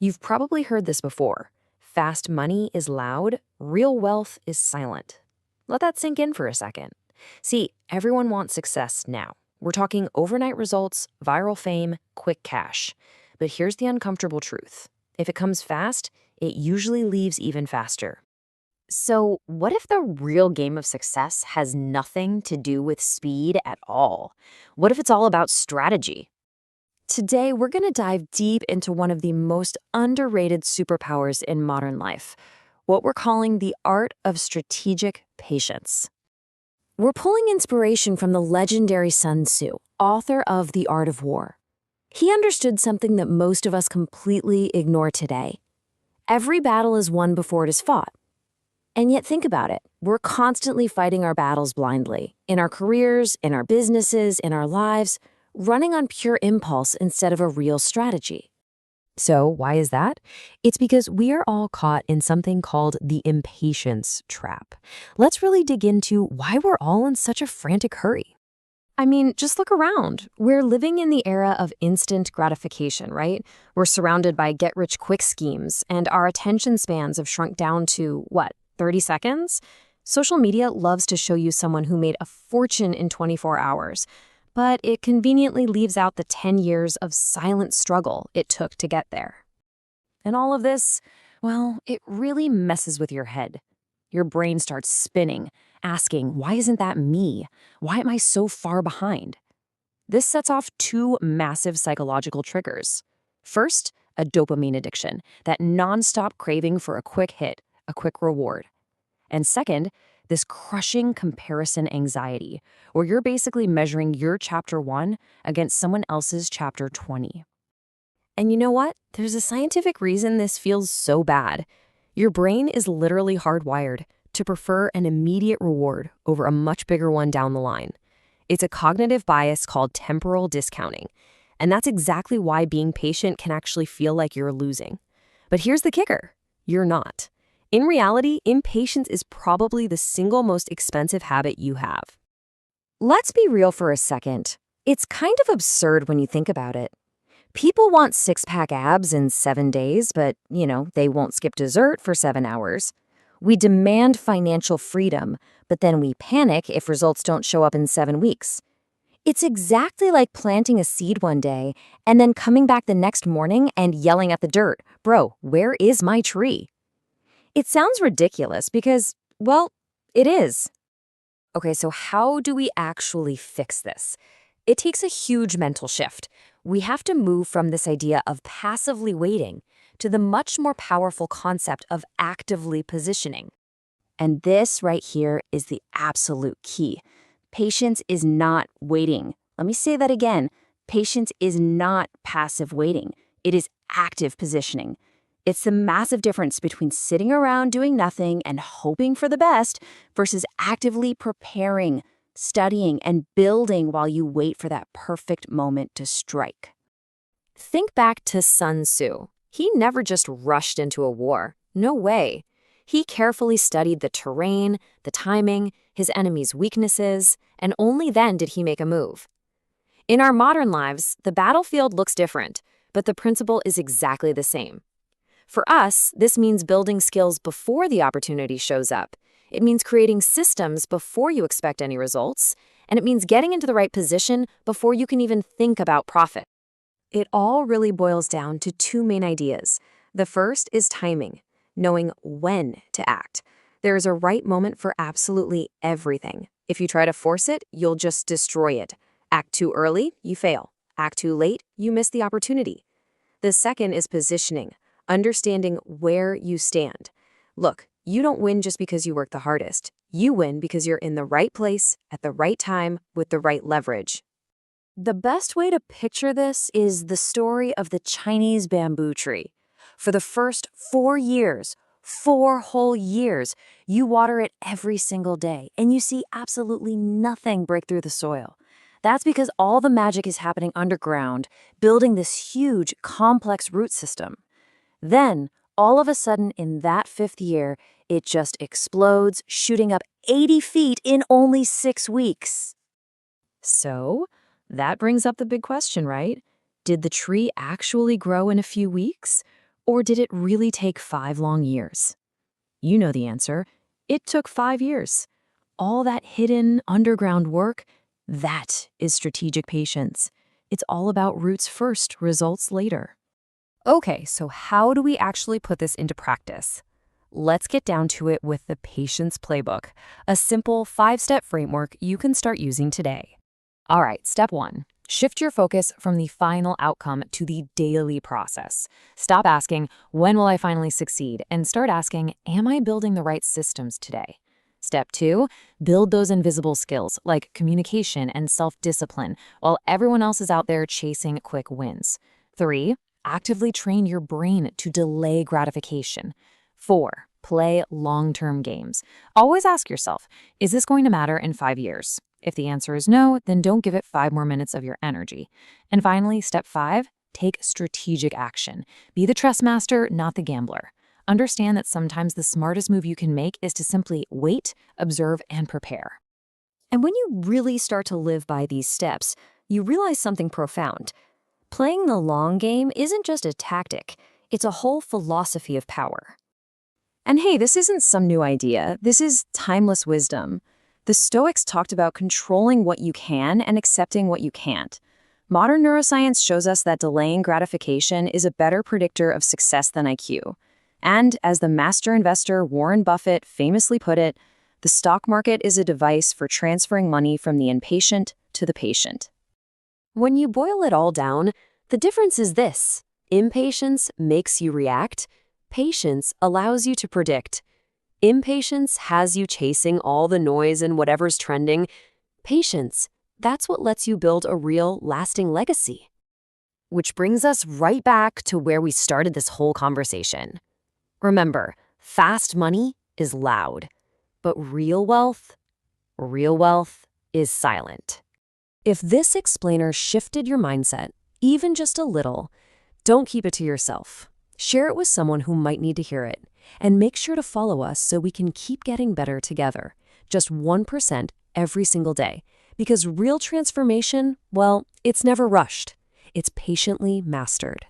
You've probably heard this before. Fast money is loud, real wealth is silent. Let that sink in for a second. See, everyone wants success now. We're talking overnight results, viral fame, quick cash. But here's the uncomfortable truth. If it comes fast, it usually leaves even faster. So, what if the real game of success has nothing to do with speed at all? What if it's all about strategy? Today, we're going to dive deep into one of the most underrated superpowers in modern life, what we're calling the art of strategic patience. We're pulling inspiration from the legendary Sun Tzu, author of The Art of War. He understood something that most of us completely ignore today. Every battle is won before it is fought. And yet think about it. We're constantly fighting our battles blindly, in our careers, in our businesses, in our lives, running on pure impulse instead of a real strategy. So why is that? It's because we are all caught in something called the impatience trap. Let's really dig into why we're all in such a frantic hurry. I mean, just look around. We're living in the era of instant gratification, right? We're surrounded by get-rich-quick schemes, and our attention spans have shrunk down to, 30 seconds? Social media loves to show you someone who made a fortune in 24 hours, but it conveniently leaves out the 10 years of silent struggle it took to get there. And all of this, well, it really messes with your head. Your brain starts spinning, asking, why isn't that me? Why am I so far behind? This sets off two massive psychological triggers. First, a dopamine addiction, that nonstop craving for a quick hit, a quick reward. And second, this crushing comparison anxiety, where you're basically measuring your chapter 1 against someone else's chapter 20. And you know what? There's a scientific reason this feels so bad. Your brain is literally hardwired to prefer an immediate reward over a much bigger one down the line. It's a cognitive bias called temporal discounting. And that's exactly why being patient can actually feel like you're losing. But here's the kicker. You're not. In reality, impatience is probably the single most expensive habit you have. Let's be real for a second. It's kind of absurd when you think about it. People want six-pack abs in 7 days, but, they won't skip dessert for 7 hours. We demand financial freedom, but then we panic if results don't show up in 7 weeks. It's exactly like planting a seed one day and then coming back the next morning and yelling at the dirt, "Bro, where is my tree?" It sounds ridiculous because, well, it is. Okay, so how do we actually fix this? It takes a huge mental shift. We have to move from this idea of passively waiting to the much more powerful concept of actively positioning. And this right here is the absolute key. Patience is not waiting. Let me say that again. Patience is not passive waiting. It is active positioning. It's the massive difference between sitting around doing nothing and hoping for the best versus actively preparing, studying, and building while you wait for that perfect moment to strike. Think back to Sun Tzu. He never just rushed into a war. No way. He carefully studied the terrain, the timing, his enemy's weaknesses, and only then did he make a move. In our modern lives, the battlefield looks different, but the principle is exactly the same. For us, this means building skills before the opportunity shows up. It means creating systems before you expect any results, and it means getting into the right position before you can even think about profit. It all really boils down to two main ideas. The first is timing, knowing when to act. There is a right moment for absolutely everything. If you try to force it, you'll just destroy it. Act too early, you fail. Act too late, you miss the opportunity. The second is positioning. Understanding where you stand. Look, you don't win just because you work the hardest. You win because you're in the right place, at the right time, with the right leverage. The best way to picture this is the story of the Chinese bamboo tree. For the first 4 years, 4 whole years, you water it every single day, and you see absolutely nothing break through the soil. That's because all the magic is happening underground, building this huge, complex root system. Then, all of a sudden, in that 5th year, it just explodes, shooting up 80 feet in only 6 weeks. So, that brings up the big question, right? Did the tree actually grow in a few weeks? Or did it really take 5 long years? You know the answer. It took 5 years. All that hidden, underground work, that is strategic patience. It's all about roots first, results later. Okay, so how do we actually put this into practice? Let's get down to it with the Patience Playbook, a simple 5-step framework you can start using today. All right, step 1. Shift your focus from the final outcome to the daily process. Stop asking, when will I finally succeed? And start asking, am I building the right systems today? Step 2, build those invisible skills like communication and self-discipline while everyone else is out there chasing quick wins. 3, actively train your brain to delay gratification. 4, play long-term games. Always ask yourself, is this going to matter in 5 years? If the answer is no, then don't give it 5 more minutes of your energy. And finally, step 5, take strategic action. Be the chess master, not the gambler. Understand that sometimes the smartest move you can make is to simply wait, observe, and prepare. And when you really start to live by these steps, you realize something profound. Playing the long game isn't just a tactic, it's a whole philosophy of power. And hey, this isn't some new idea. This is timeless wisdom. The Stoics talked about controlling what you can and accepting what you can't. Modern neuroscience shows us that delaying gratification is a better predictor of success than IQ. And as the master investor Warren Buffett famously put it, the stock market is a device for transferring money from the impatient to the patient. When you boil it all down, the difference is this: impatience makes you react, patience allows you to predict. Impatience has you chasing all the noise and whatever's trending. Patience, that's what lets you build a real, lasting legacy. Which brings us right back to where we started this whole conversation. Remember, fast money is loud, but real wealth is silent. If this explainer shifted your mindset, even just a little, don't keep it to yourself. Share it with someone who might need to hear it. And make sure to follow us so we can keep getting better together. Just 1% every single day. Because real transformation, well, it's never rushed. It's patiently mastered.